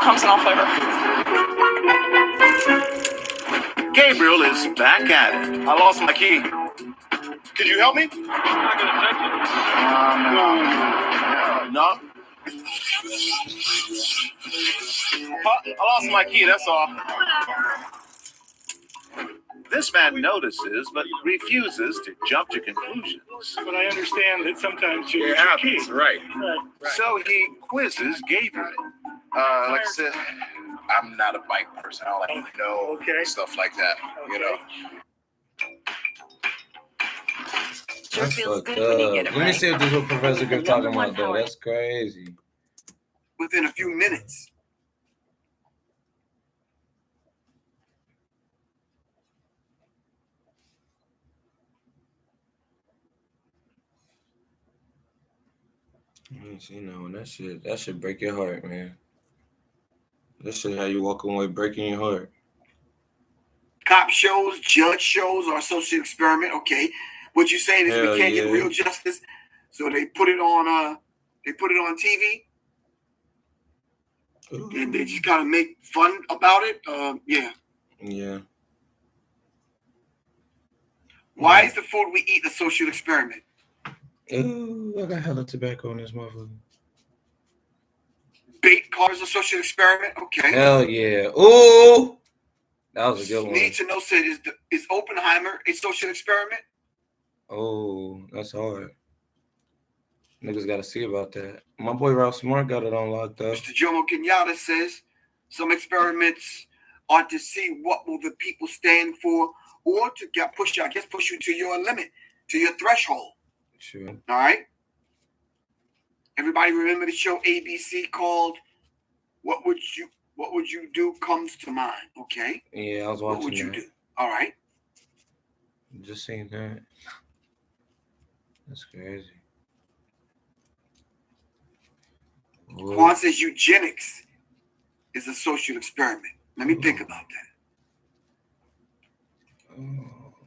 Comes in all flavor. Gabriel is back at it. I lost my key. Could you help me? No. I lost my key, that's all. This man notices but refuses to jump to conclusions. But I understand that sometimes you It lose your happens, key. right. So he quizzes Gabriel. Like I said, I'm not a bike person. I don't like know Okay. stuff like that, you know. Sure That's feels fucked good when you up. get it Let me right. see if this is what Professor Griff Number talking one about, though. power. That's crazy. Within a few minutes. You know, and that should break your heart, man. That shit how you walk away breaking your heart. Cop shows, judge shows, or social experiment. Okay, what you saying is Hell we can't yeah. get real justice, so they put it on. They put it on TV, and they just kind of make fun about it. Yeah. Yeah. Why is the food we eat a social experiment? Ooh, I got hella tobacco in this motherfucker. Bait cars a social experiment. Okay. Hell yeah. Ooh. That was a good one. Need to know said is Oppenheimer a social experiment? Oh, that's hard. Niggas got to see about that. My boy Ralph Smart got it on lock, though. Mr. Jomo Kenyatta says some experiments are to see what will the people stand for, or to get push you to your limit, to your threshold. Sure. All right. Everybody remember the show ABC called "What Would You Do" comes to mind. Okay. Yeah, I was What watching would you that. do? All right. Just seen that. That's crazy. Quan says eugenics is a social experiment. Let me think about that.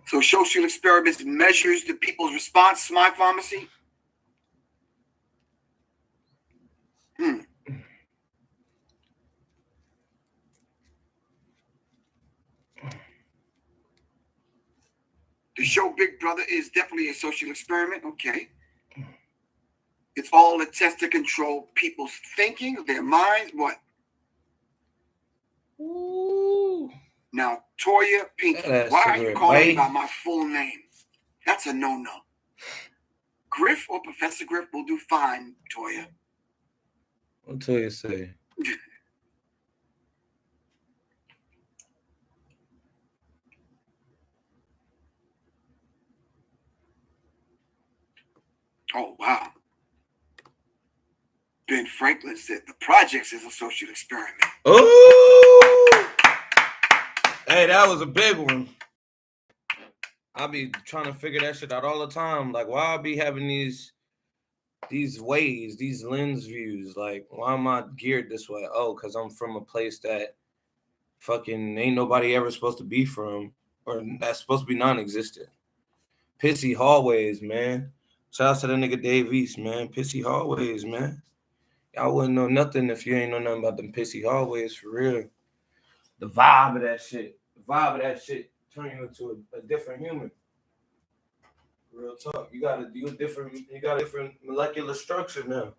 So social experiments measures the people's response to my pharmacy. The show Big Brother is definitely a social experiment. Okay. It's all a test to control people's thinking, their minds. What? Ooh. Now, Toya Pinky, That's why are a you good calling me bite. by my full name? That's a no-no. Griff or Professor Griff will do fine, Toya. What Toya say? Oh, wow. Ben Franklin said the projects is a social experiment. Oh, hey, that was a big one. I be trying to figure that shit out all the time. Like, why I be having these ways, these lens views? Like, why am I geared this way? Oh, because I'm from a place that fucking ain't nobody ever supposed to be from, or that's supposed to be non-existent. Pissy hallways, man. Shout out to that nigga Dave East, man. Pissy hallways, man. Y'all wouldn't know nothing if you ain't know nothing about them pissy hallways, for real. The vibe of that shit. Turn you into a different human. Real talk. You got a different molecular structure now.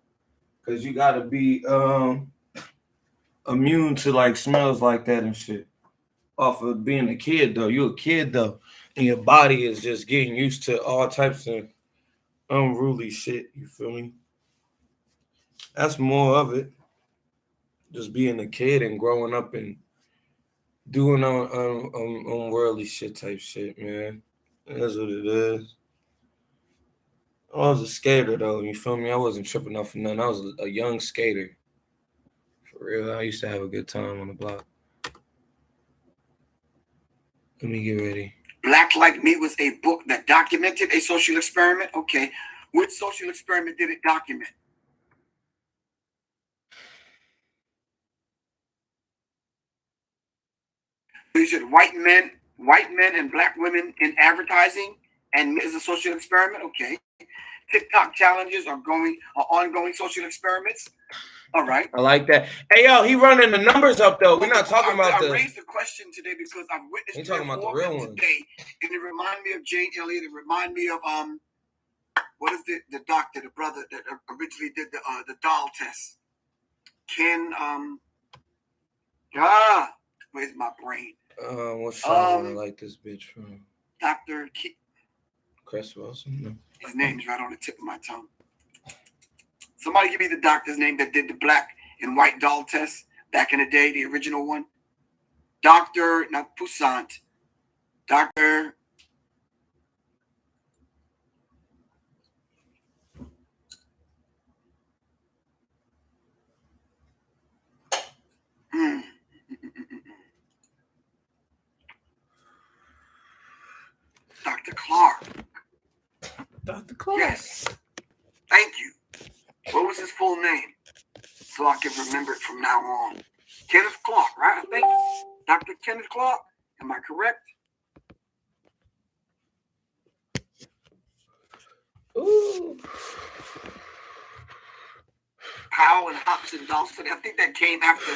Cause you gotta be immune to like smells like that and shit. Off of being a kid though. You a kid though. And your body is just getting used to all types of unruly shit. You feel me? That's more of it. Just being a kid and growing up and doing unworldly shit type shit, man. That's what it is. I was a skater though, you feel me? I wasn't tripping off of nothing. I was a young skater. For real, I used to have a good time on the block. Let me get ready. Black Like Me was a book that documented a social experiment. Okay. Which social experiment did it document? You said white men and black women in advertising and is a social experiment. Okay. TikTok challenges are ongoing social experiments. All right. I like that. Hey, yo, he running the numbers up though. We're not talking about I raised the question today because I've witnessed. Ain't talking about the real one today, and it reminded me of Jane Elliott. It reminded me of what is the doctor, the brother that originally did the doll test? Ken where's my brain? What show I like this bitch from? Dr. Chris Wilson. No. His name's right on the tip of my tongue. Somebody give me the doctor's name that did the black and white doll test back in the day, the original one. Dr. not Poussant. Dr. Dr. Clark. Dr. Clark. Yes. Thank you. What was his full name? So I can remember it from now on. Kenneth Clark, right? I think. Dr. Kenneth Clark. Am I correct? Ooh. Powell and Hobson Dawson. I think that came after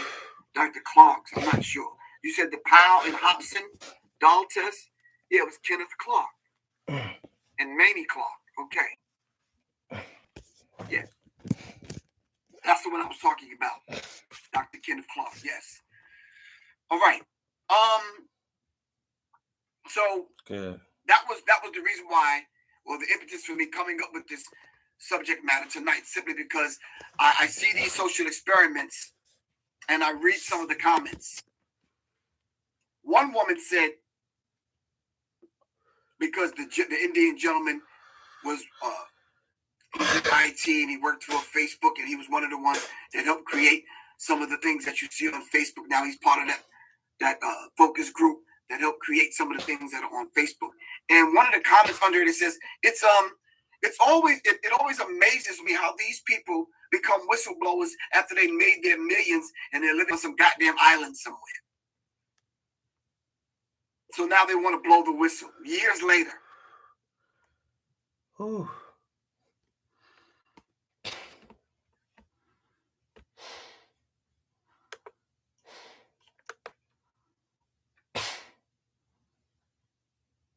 Dr. Clark's. I'm not sure. You said the Powell and Hobson doll test? Yeah, it was Kenneth Clark. And Mamie Clark. Okay. Yeah. That's the one I was talking about. Dr. Kenneth Clark, yes. All right. So Good. that was the reason why, or the impetus for me coming up with this subject matter tonight, simply because I see these social experiments and I read some of the comments. One woman said, because the Indian gentleman was in IT and he worked for Facebook and he was one of the ones that helped create some of the things that you see on Facebook. Now he's part of that focus group that helped create some of the things that are on Facebook. And one of the comments under it says, it always amazes me how these people become whistleblowers after they made their millions and they're living on some goddamn island somewhere. So now they want to blow the whistle years later. Ooh.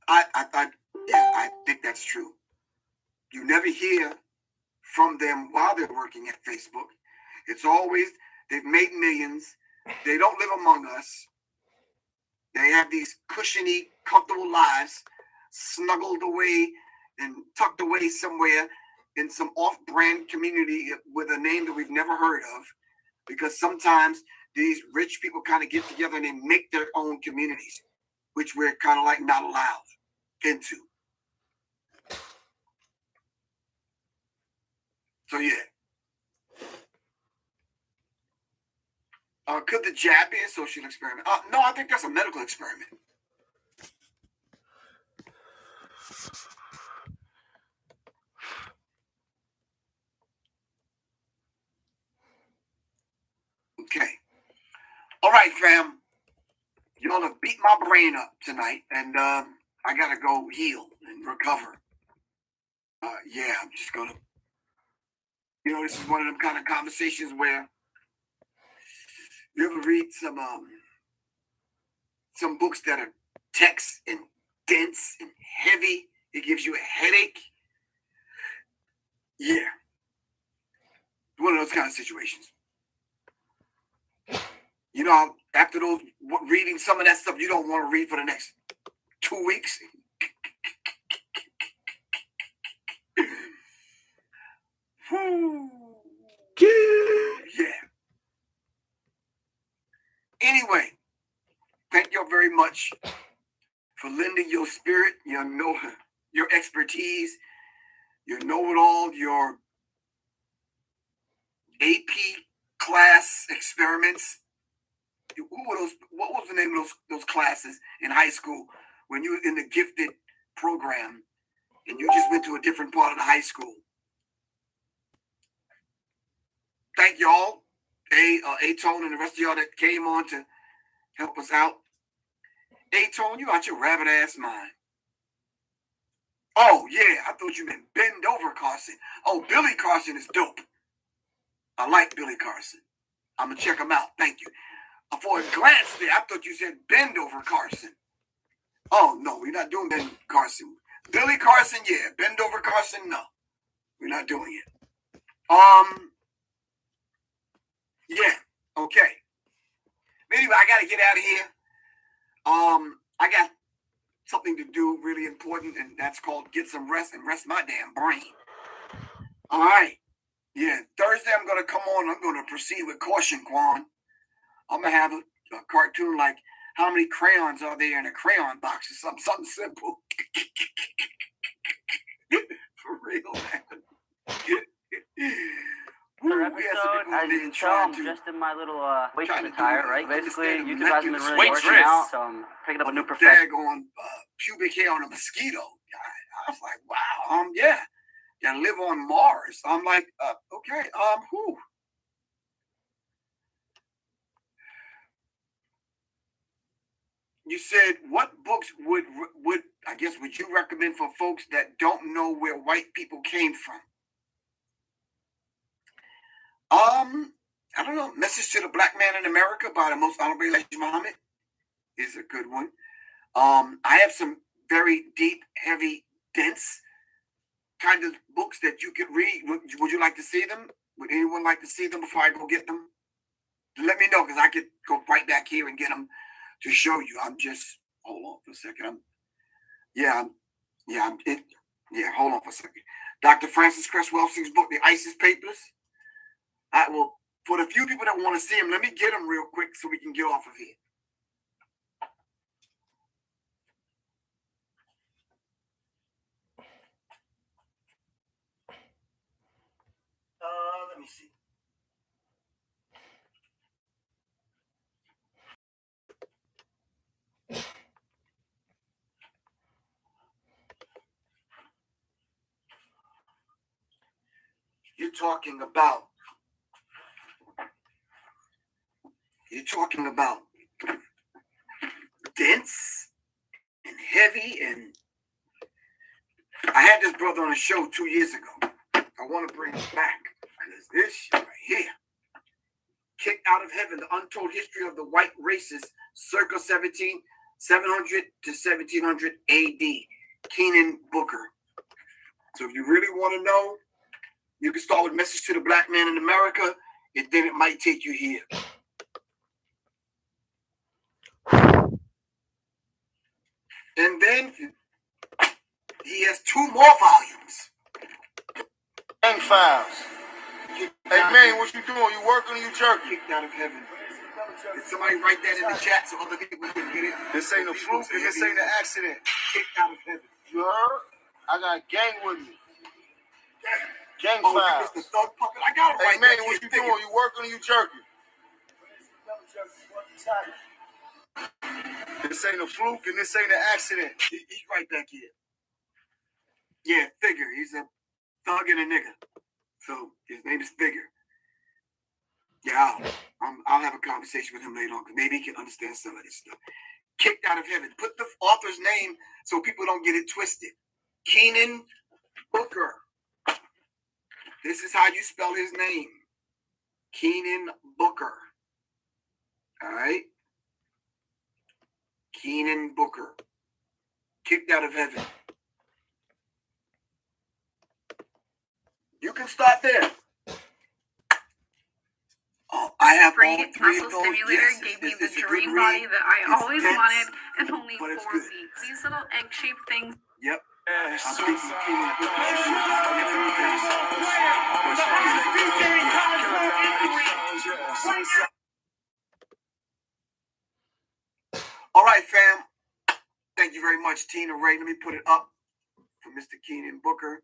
I think that's true. You never hear from them while they're working at Facebook. It's always they've made millions. They don't live among us. They have these cushiony, comfortable lives, snuggled away and tucked away somewhere in some off-brand community with a name that we've never heard of. Because sometimes these rich people kind of get together and they make their own communities, which we're kind of like not allowed into. So yeah. Could the jab be a social experiment? No, I think that's a medical experiment. Okay. All right, fam. Y'all have beat my brain up tonight, and I gotta go heal and recover. Yeah, I'm just gonna. This is one of them kind of conversations where you ever read some books that are text and dense and heavy. It gives you a headache. Yeah. One of those kind of situations. After those reading some of that stuff you don't want to read for the next 2 weeks. Yeah. Anyway, thank you very much for lending your spirit, your expertise, your know-it-all, your AP class experiments. What was the name of those classes in high school when you were in the gifted program and you just went to a different part of the high school? Thank y'all, A-Tone and the rest of y'all that came on to help us out. A-Tone, you out your rabbit ass mind. Oh, yeah, I thought you meant Bend Over Carson. Oh, Billy Carson is dope. I like Billy Carson. I'm going to check him out. Thank you. For a glance there, I thought you said Bend Over Carson. Oh, no, we're not doing Ben Carson. Billy Carson, yeah. Bend Over Carson, no. We're not doing it. Yeah, okay. Anyway, I got to get out of here. I got something to do really important, and that's called get some rest and rest my damn brain. All right. Yeah, Thursday I'm going to come on. I'm going to proceed with caution, Quan. I'm going to have a cartoon like how many crayons are there in a crayon box or something simple. For real, man. Per episode, as you can tell, I'm just in my little weightlifting attire, right? Basically, YouTube hasn't been really working out, so I'm picking up a new profession. Daggone pubic hair on a mosquito. I was like, wow, yeah. Gotta live on Mars. I'm like, okay, whew. You said, what books would you recommend for folks that don't know where white people came from? I don't know. Message to the Black Man in America by the Most Honorable Elijah Muhammad is a good one. I have some very deep, heavy, dense kind of books that you could read. Would you like to see them? Would anyone like to see them before I go get them? Let me know, because I could go right back here and get them to show you. Hold on for a second. Hold on for a second. Dr. Francis Cress Welsing's book, The ISIS Papers. I will, for the few people that want to see them, let me get them real quick so we can get off of here. Let me see. You're talking about dense and heavy, and I had this brother on a show 2 years ago. I want to bring it back because this shit right here, Kicked Out of Heaven, the untold history of the white races, circa 1700 to 1700 AD, Keenan Booker. So if you really want to know, you can start with Message to the Black Man in America, and then it might take you here. And then he has 2 more volumes. Gang Files. Hey man, what you doing? You working or you jerking? Kicked Out of Heaven. Did somebody write that in the chat so other people can get it? This ain't a fluke and this ain't an accident. Kicked Out of Heaven. You heard? I got a gang with me. Gang Oh, Files. Mr. Thug Puppet. I got it Hey right man, there. what you doing? You working or you jerking? This ain't a fluke and this ain't an accident. He's right back here. Yeah, Figure. He's a thug and a nigga. So his name is Figure. Yeah, I'll have a conversation with him later on because maybe he can understand some of this stuff. Kicked Out of Heaven. Put the author's name so people don't get it twisted. Keenan Booker. This is how you spell his name. Keenan Booker. All right? Keenan Booker. Kicked Out of Heaven. You can start there. Oh, I have Free all 3 muscle of those. stimulator Yes, gave me it's the a dream good body read. that I It's always dense, wanted in only but it's 4 good. weeks. These little egg-shaped things. Yep. I'm speaking Keenan Booker. All right, fam. Thank you very much, Tina Ray. Let me put it up for Mr. Keenan Booker.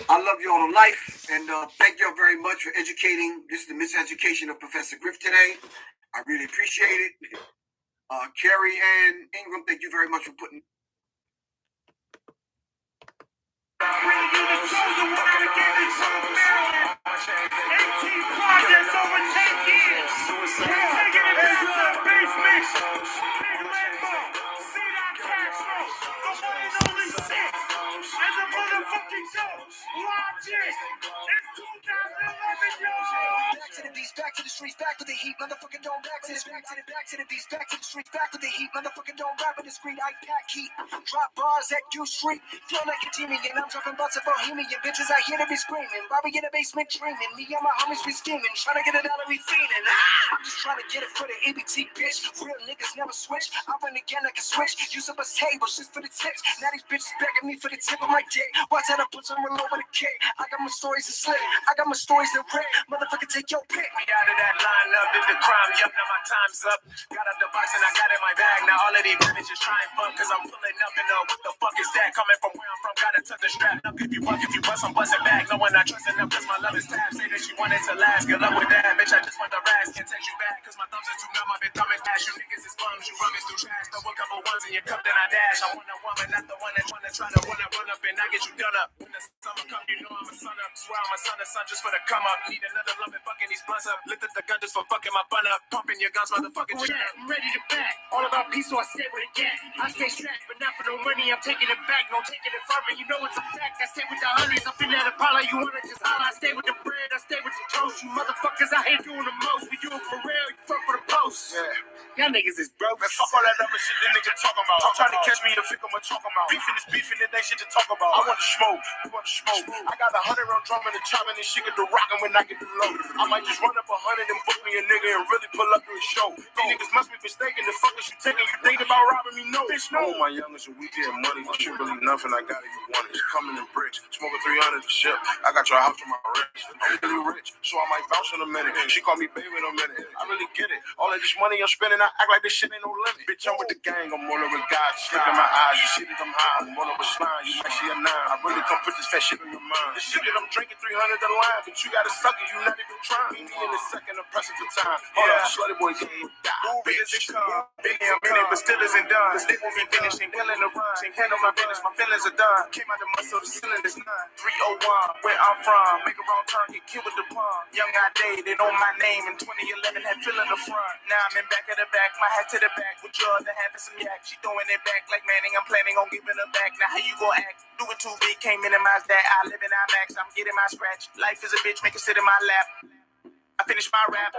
I love you all to life, and thank you all very much for educating. This is the miseducation of Professor Griff today. I really appreciate it. Carrie Ann Ingram, thank you very much for putting. You the chosen one out of Gainesville, Maryland. 18 projects over 10 years. We're taking it back to the basement. Big Lambo, see that cash flow. The one and only shit. And the motherfucking show. Watch it. It's 2011. to the beats, back to the streets, back with the heat, motherfucker don't back to the street, back to the beats, back to the streets, back with the heat, motherfucker don't rap in the street, I pack heat, drop bars at U Street, feel like a demon, I'm talking about some bohemian bitches, I hear them be screaming, Bobby in the basement dreaming, me and my homies be scheming, trying to get it out of me feeling, I'm just trying to get it for the EBT bitch, real niggas never switch, I run again like a switch, use up a tables just for the tips, now these bitches begging me for the tip of my dick, watch out I put some real over the cake, I got my stories to slip, I got my stories to rip, motherfucker take your pick. Me out of that lineup, did the crime, yup, now my time's up. Got out the box and I got in my bag, now all of these bitches trying fun, cause I'm pulling up and what the fuck is that? Coming from where I'm from, gotta tuck the strap. Now if you bust, I'm busting back. No one I trust enough, cause my love is tab. Say that she wanted to last, good luck with that, bitch, I just want the rest. Can't take you back, cause my thumbs are too numb, I've been thumbing fast. You niggas is bums, you rummage through trash. Throw a couple ones in your cup, then I dash. I want a woman, not the one that's trying to run up and I get you done up. When the summer come, you know I'm a son up. Swear I'm a son of son just for the come up. Need another love and fucking these blunts up. Lift up the gun just for fucking my bun up. Pumping your guns, motherfucking shit. I'm ready to back. All about peace, so I stay with a gang. I stay strapped, but not for no money. I'm taking it back, no taking it from me. You know it's a fact. I stay with the hundreds. I'm in that Apollo. You wanna just holler? I stay with the bread. I stay with the toast. You motherfuckers out here doing the most. We do it for real. You fuck for the post. Yeah. Y'all niggas is broke. Man, fuck all that other shit that nigga talking about. I'm trying to catch me to think I'm talking about. Beefing, it ain't shit to talk about. I want to smoke. You want to smoke? I got 100 round drum and the chopping and shit get the rockin' when I get the low. I might just run up 100 and book me a nigga and really pull up to a show. These niggas must be mistaken. The fuck is you taking? You thinking about robbing me? No, bitch, no. My youngest and we get money. This shit really nothing. I got it. You want it. It's coming in bricks. Smoking 300 a ship. I got your house on my wrist. I'm really rich, so I might bounce in a minute. She call me baby in a minute. I really get it. All of this money I'm spending, I act like this shit ain't no limit. Bitch, I'm with the gang. I'm all over God. Just look in my eyes. You see that I'm high. I'm all over slime. You might see a 9. I really come put this fat shit in your mind. This shit that I'm drinking 300 the line, but you gotta suck it. You not even trying. Me in a second, I'm pressing for time. Hold up, slutty boy, can't die. Bitch, been here a minute, but still isn't done. The stick won't be finished. Ain't willing to run. Ain't handle my business. My feelings are done. Came out the mud, so the ceiling is none. 301, where I'm from. Make a wrong turn, get killed with the palm. Young I dated on my name in 2011, had fill in the front. Now I'm in back of the back, my hat to the back. With your other half and some yak. She throwing it back like Manning. I'm planning on giving her back. Now how you gon' act? Do it too big, can't minimize that. I live in IMAX, I'm getting my scratch. Life is a bitch, make it sit in my lap. I finished my rap.